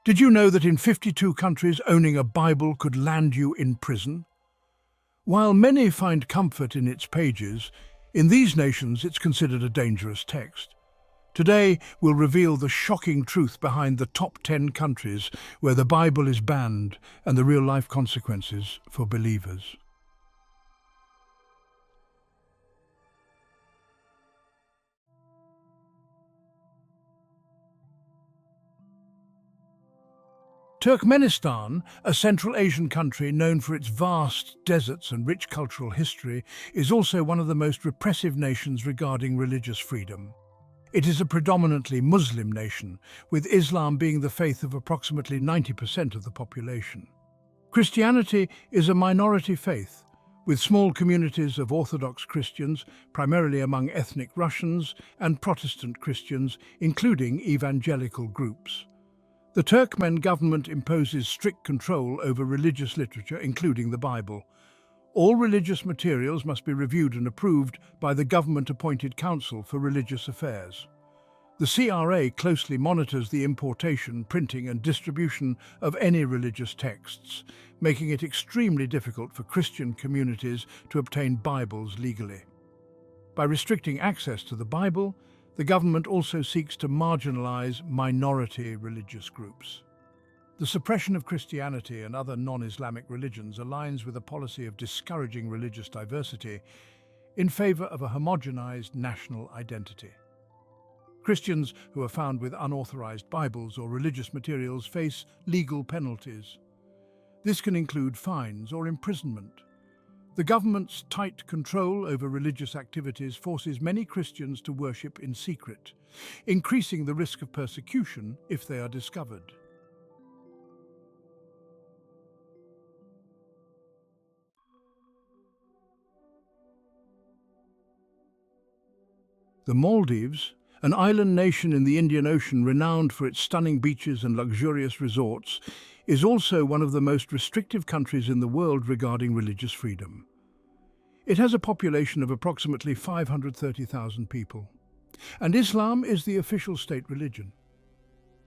Did you know that in 52 countries owning a Bible could land you in prison? While many find comfort in its pages, in these nations it's considered a dangerous text. Today we'll reveal the shocking truth behind the top 10 countries where the Bible is banned and the real-life consequences for believers. Turkmenistan, a Central Asian country known for its vast deserts and rich cultural history, is also one of the most repressive nations regarding religious freedom. It is a predominantly Muslim nation, with Islam being the faith of approximately 90% of the population. Christianity is a minority faith, with small communities of Orthodox Christians, primarily among ethnic Russians, and Protestant Christians, including evangelical groups. The Turkmen government imposes strict control over religious literature, including the Bible. All religious materials must be reviewed and approved by the government-appointed Council for Religious Affairs. The CRA closely monitors the importation, printing and distribution of any religious texts, making it extremely difficult for Christian communities to obtain Bibles legally. By restricting access to the Bible, the government also seeks to marginalize minority religious groups. The suppression of Christianity and other non-Islamic religions aligns with a policy of discouraging religious diversity in favor of a homogenized national identity. Christians who are found with unauthorized Bibles or religious materials face legal penalties. This can include fines or imprisonment. The government's tight control over religious activities forces many Christians to worship in secret, increasing the risk of persecution if they are discovered. The Maldives, an island nation in the Indian Ocean renowned for its stunning beaches and luxurious resorts, is also one of the most restrictive countries in the world regarding religious freedom. It has a population of approximately 530,000 people, and Islam is the official state religion.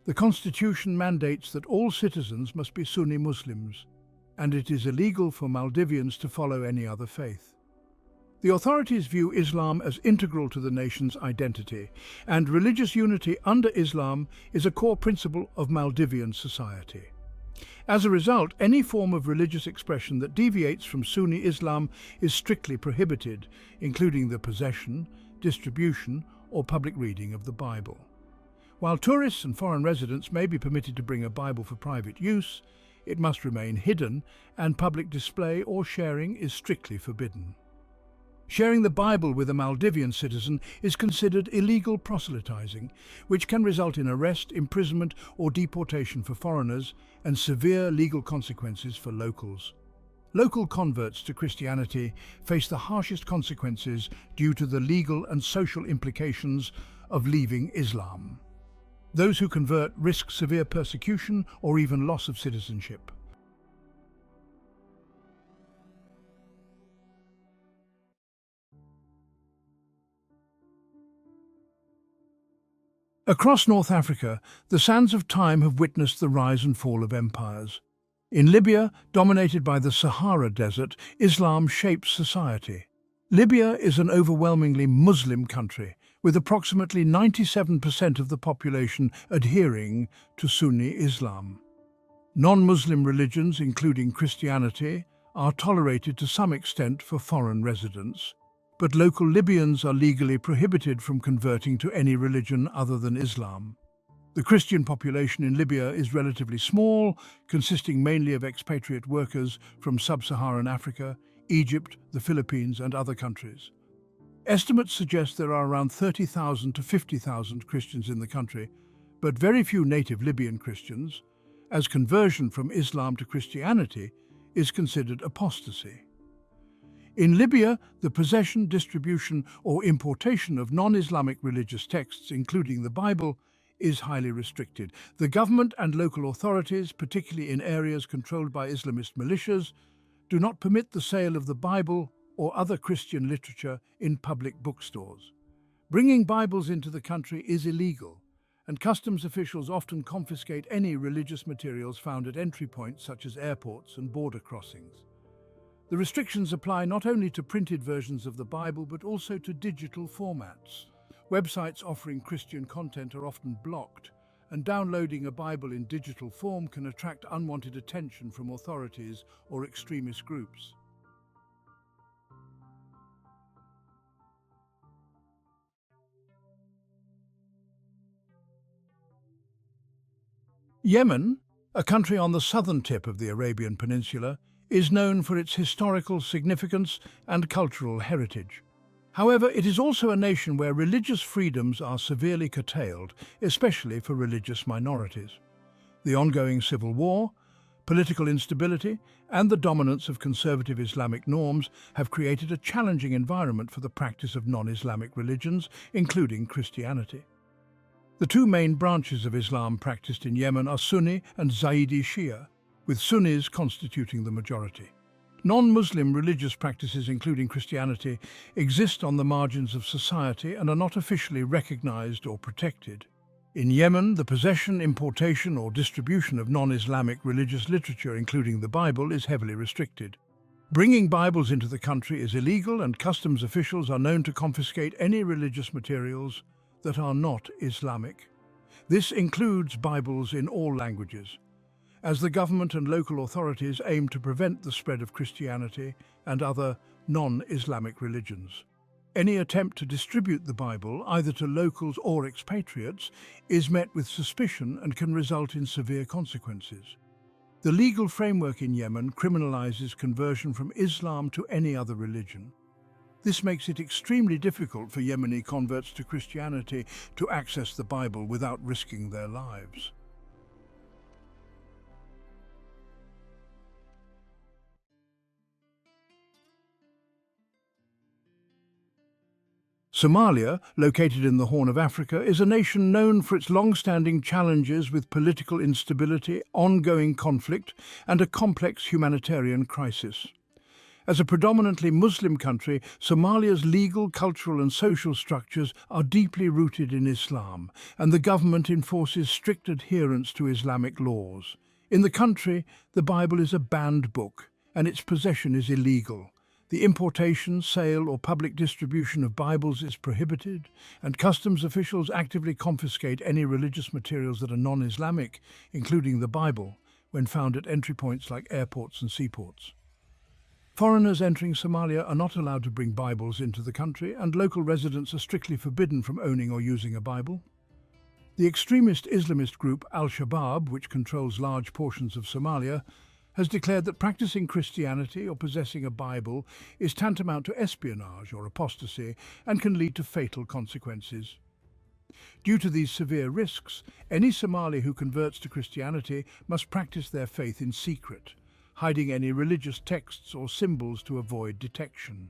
The constitution mandates that all citizens must be Sunni Muslims, and it is illegal for Maldivians to follow any other faith. The authorities view Islam as integral to the nation's identity, and religious unity under Islam is a core principle of Maldivian society. As a result, any form of religious expression that deviates from Sunni Islam is strictly prohibited, including the possession, distribution, or public reading of the Bible. While tourists and foreign residents may be permitted to bring a Bible for private use, it must remain hidden, and public display or sharing is strictly forbidden. Sharing the Bible with a Maldivian citizen is considered illegal proselytizing, which can result in arrest, imprisonment, or deportation for foreigners, and severe legal consequences for locals. Local converts to Christianity face the harshest consequences due to the legal and social implications of leaving Islam. Those who convert risk severe persecution or even loss of citizenship. Across North Africa, the sands of time have witnessed the rise and fall of empires. In Libya, dominated by the Sahara Desert, Islam shapes society. Libya is an overwhelmingly Muslim country, with approximately 97% of the population adhering to Sunni Islam. Non-Muslim religions, including Christianity, are tolerated to some extent for foreign residents, but local Libyans are legally prohibited from converting to any religion other than Islam. The Christian population in Libya is relatively small, consisting mainly of expatriate workers from sub-Saharan Africa, Egypt, the Philippines, and other countries. Estimates suggest there are around 30,000 to 50,000 Christians in the country, but very few native Libyan Christians, as conversion from Islam to Christianity is considered apostasy. In Libya, the possession, distribution, or importation of non-Islamic religious texts, including the Bible, is highly restricted. The government and local authorities, particularly in areas controlled by Islamist militias, do not permit the sale of the Bible or other Christian literature in public bookstores. Bringing Bibles into the country is illegal, and customs officials often confiscate any religious materials found at entry points such as airports and border crossings. The restrictions apply not only to printed versions of the Bible but also to digital formats. Websites offering Christian content are often blocked, and downloading a Bible in digital form can attract unwanted attention from authorities or extremist groups. Yemen, a country on the southern tip of the Arabian Peninsula, is known for its historical significance and cultural heritage. However, it is also a nation where religious freedoms are severely curtailed, especially for religious minorities. The ongoing civil war, political instability, and the dominance of conservative Islamic norms have created a challenging environment for the practice of non-Islamic religions, including Christianity. The two main branches of Islam practiced in Yemen are Sunni and Zaidi Shia, with Sunnis constituting the majority. Non-Muslim religious practices, including Christianity, exist on the margins of society and are not officially recognized or protected. In Yemen, the possession, importation, or distribution of non-Islamic religious literature, including the Bible, is heavily restricted. Bringing Bibles into the country is illegal, and customs officials are known to confiscate any religious materials that are not Islamic. This includes Bibles in all languages, as the government and local authorities aim to prevent the spread of Christianity and other non-Islamic religions. Any attempt to distribute the Bible, either to locals or expatriates, is met with suspicion and can result in severe consequences. The legal framework in Yemen criminalizes conversion from Islam to any other religion. This makes it extremely difficult for Yemeni converts to Christianity to access the Bible without risking their lives. Somalia, located in the Horn of Africa, is a nation known for its long-standing challenges with political instability, ongoing conflict, and a complex humanitarian crisis. As a predominantly Muslim country, Somalia's legal, cultural and social structures are deeply rooted in Islam, and the government enforces strict adherence to Islamic laws. In the country, the Bible is a banned book, and its possession is illegal. The importation, sale or public distribution of Bibles is prohibited, and customs officials actively confiscate any religious materials that are non-Islamic, including the Bible, when found at entry points like airports and seaports. Foreigners entering Somalia are not allowed to bring Bibles into the country, and local residents are strictly forbidden from owning or using a Bible. The extremist Islamist group Al-Shabaab, which controls large portions of Somalia, has declared that practicing Christianity or possessing a Bible is tantamount to espionage or apostasy and can lead to fatal consequences. Due to these severe risks, any Somali who converts to Christianity must practice their faith in secret, hiding any religious texts or symbols to avoid detection.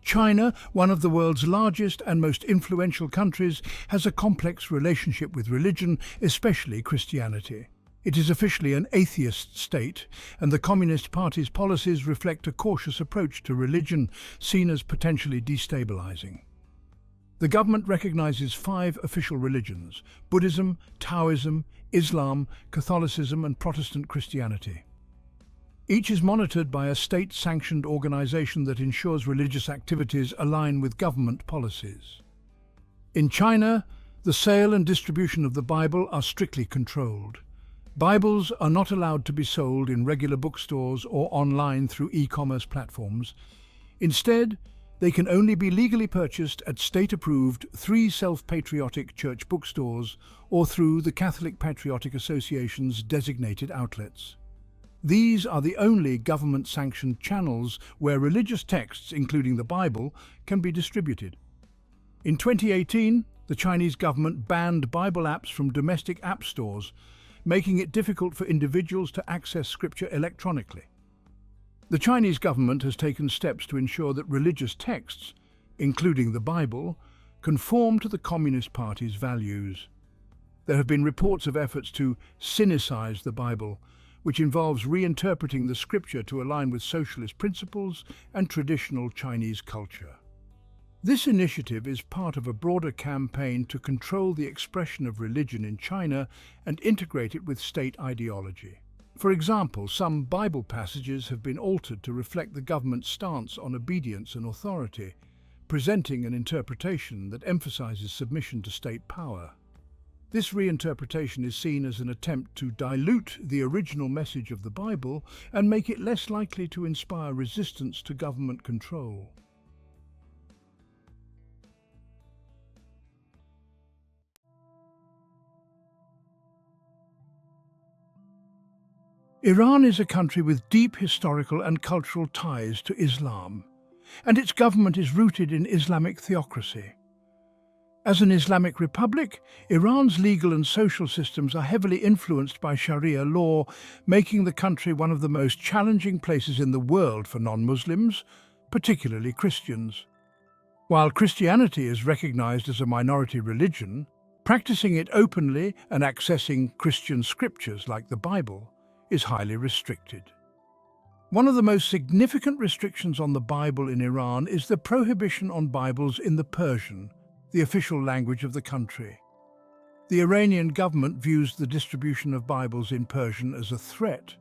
China, one of the world's largest and most influential countries, has a complex relationship with religion, especially Christianity. It is officially an atheist state, and the Communist Party's policies reflect a cautious approach to religion, seen as potentially destabilizing. The government recognizes 5 official religions: Buddhism, Taoism, Islam, Catholicism, and Protestant Christianity. Each is monitored by a state-sanctioned organization that ensures religious activities align with government policies. In China, the sale and distribution of the Bible are strictly controlled. Bibles are not allowed to be sold in regular bookstores or online through e-commerce platforms. Instead, they can only be legally purchased at state-approved 3 self-patriotic church bookstores or through the Catholic Patriotic Association's designated outlets. These are the only government-sanctioned channels where religious texts, including the Bible, can be distributed. In 2018, the Chinese government banned Bible apps from domestic app stores, making it difficult for individuals to access scripture electronically. The Chinese government has taken steps to ensure that religious texts, including the Bible, conform to the Communist Party's values. There have been reports of efforts to sinicize the Bible, which involves reinterpreting the scripture to align with socialist principles and traditional Chinese culture. This initiative is part of a broader campaign to control the expression of religion in China and integrate it with state ideology. For example, some Bible passages have been altered to reflect the government's stance on obedience and authority, presenting an interpretation that emphasizes submission to state power. This reinterpretation is seen as an attempt to dilute the original message of the Bible and make it less likely to inspire resistance to government control. Iran is a country with deep historical and cultural ties to Islam, and its government is rooted in Islamic theocracy. As an Islamic republic, Iran's legal and social systems are heavily influenced by Sharia law, making the country one of the most challenging places in the world for non-Muslims, particularly Christians. While Christianity is recognized as a minority religion, practicing it openly and accessing Christian scriptures like the Bible is highly restricted. One of the most significant restrictions on the Bible in Iran is the prohibition on Bibles in the Persian, the official language of the country. The Iranian government views the distribution of Bibles in Persian as a threat,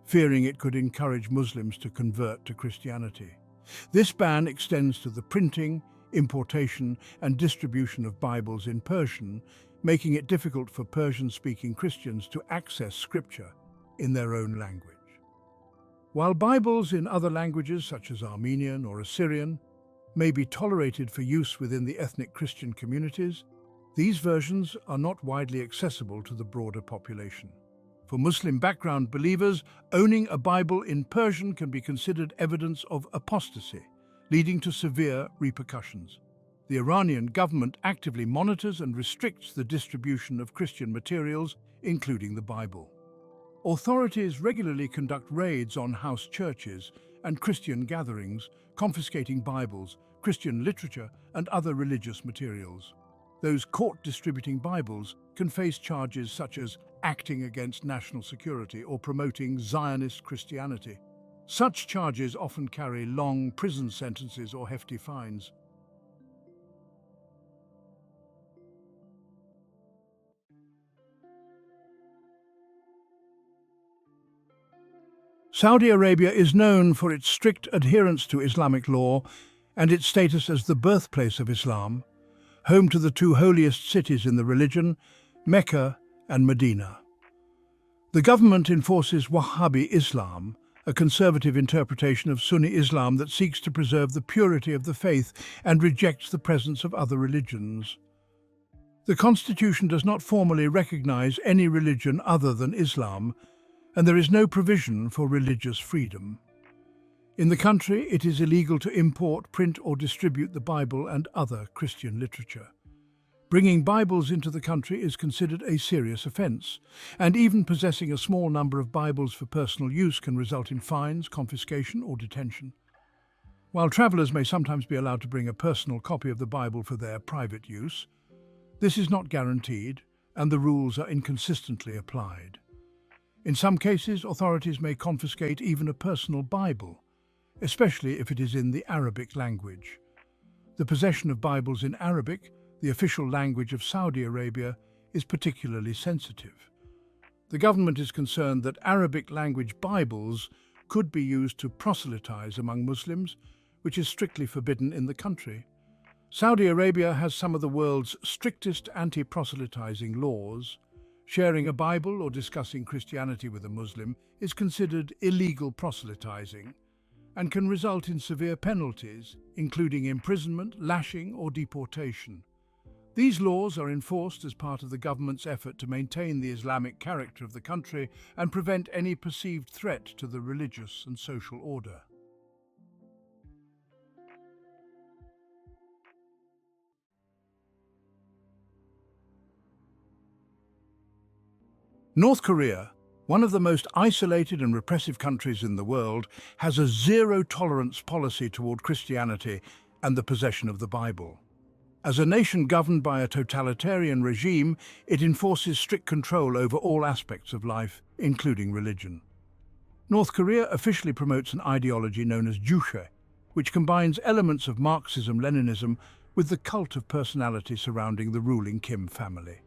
fearing it could encourage Muslims to convert to Christianity. This ban extends to the printing, importation, and distribution of Bibles in Persian, making it difficult for Persian-speaking Christians to access scripture in their own language. While Bibles in other languages, such as Armenian or Assyrian, may be tolerated for use within the ethnic Christian communities, these versions are not widely accessible to the broader population. For Muslim background believers, owning a Bible in Persian can be considered evidence of apostasy, leading to severe repercussions. The Iranian government actively monitors and restricts the distribution of Christian materials, including the Bible. Authorities regularly conduct raids on house churches and Christian gatherings, confiscating Bibles, Christian literature, and other religious materials. Those caught distributing Bibles can face charges such as acting against national security or promoting Zionist Christianity. Such charges often carry long prison sentences or hefty fines. Saudi Arabia is known for its strict adherence to Islamic law and its status as the birthplace of Islam, home to the two holiest cities in the religion, Mecca and Medina. The government enforces Wahhabi Islam, a conservative interpretation of Sunni Islam that seeks to preserve the purity of the faith and rejects the presence of other religions. The constitution does not formally recognize any religion other than Islam, and there is no provision for religious freedom. In the country, it is illegal to import, print, or distribute the Bible and other Christian literature. Bringing Bibles into the country is considered a serious offense, and even possessing a small number of Bibles for personal use can result in fines, confiscation, or detention. While travelers may sometimes be allowed to bring a personal copy of the Bible for their private use, this is not guaranteed, and the rules are inconsistently applied. In some cases, authorities may confiscate even a personal Bible, especially if it is in the Arabic language. The possession of Bibles in Arabic, the official language of Saudi Arabia, is particularly sensitive. The government is concerned that Arabic language Bibles could be used to proselytize among Muslims, which is strictly forbidden in the country. Saudi Arabia has some of the world's strictest anti-proselytizing laws. Sharing a Bible or discussing Christianity with a Muslim is considered illegal proselytizing and can result in severe penalties, including imprisonment, lashing, or deportation. These laws are enforced as part of the government's effort to maintain the Islamic character of the country and prevent any perceived threat to the religious and social order. North Korea, one of the most isolated and repressive countries in the world, has a zero-tolerance policy toward Christianity and the possession of the Bible. As a nation governed by a totalitarian regime, it enforces strict control over all aspects of life, including religion. North Korea officially promotes an ideology known as Juche, which combines elements of Marxism-Leninism with the cult of personality surrounding the ruling Kim family.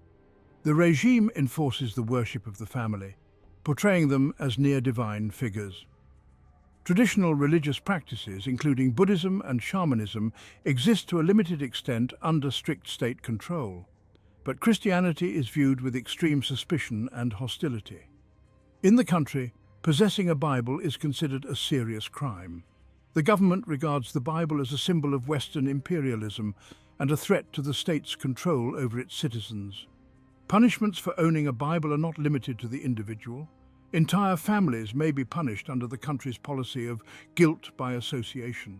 The regime enforces the worship of the family, portraying them as near-divine figures. Traditional religious practices, including Buddhism and shamanism, exist to a limited extent under strict state control, but Christianity is viewed with extreme suspicion and hostility. In the country, possessing a Bible is considered a serious crime. The government regards the Bible as a symbol of Western imperialism and a threat to the state's control over its citizens. Punishments for owning a Bible are not limited to the individual. Entire families may be punished under the country's policy of guilt by association.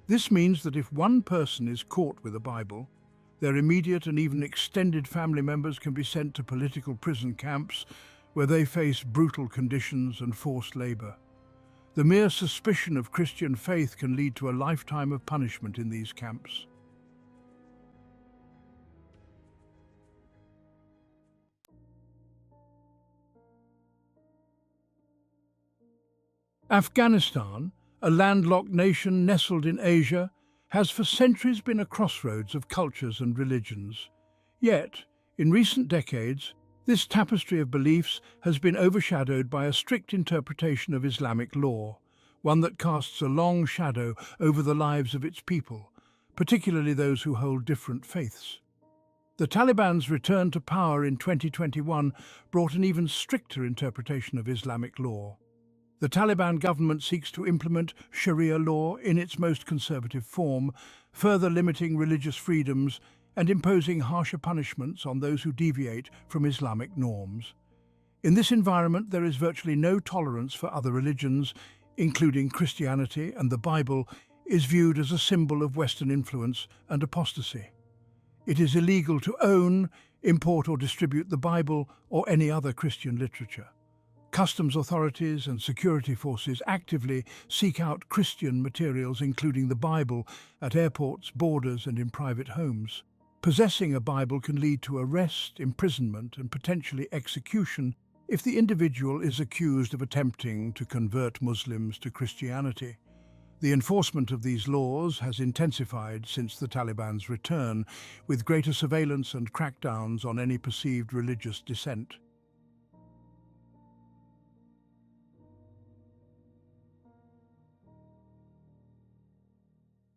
This means that if one person is caught with a Bible, their immediate and even extended family members can be sent to political prison camps where they face brutal conditions and forced labor. The mere suspicion of Christian faith can lead to a lifetime of punishment in these camps. Afghanistan, a landlocked nation nestled in Asia, has for centuries been a crossroads of cultures and religions. Yet, in recent decades, this tapestry of beliefs has been overshadowed by a strict interpretation of Islamic law, one that casts a long shadow over the lives of its people, particularly those who hold different faiths. The Taliban's return to power in 2021 brought an even stricter interpretation of Islamic law. The Taliban government seeks to implement Sharia law in its most conservative form, further limiting religious freedoms and imposing harsher punishments on those who deviate from Islamic norms. In this environment, there is virtually no tolerance for other religions, including Christianity, and the Bible is viewed as a symbol of Western influence and apostasy. It is illegal to own, import or distribute the Bible or any other Christian literature. Customs authorities and security forces actively seek out Christian materials, including the Bible, at airports, borders, and in private homes. Possessing a Bible can lead to arrest, imprisonment, and potentially execution if the individual is accused of attempting to convert Muslims to Christianity. The enforcement of these laws has intensified since the Taliban's return, with greater surveillance and crackdowns on any perceived religious dissent.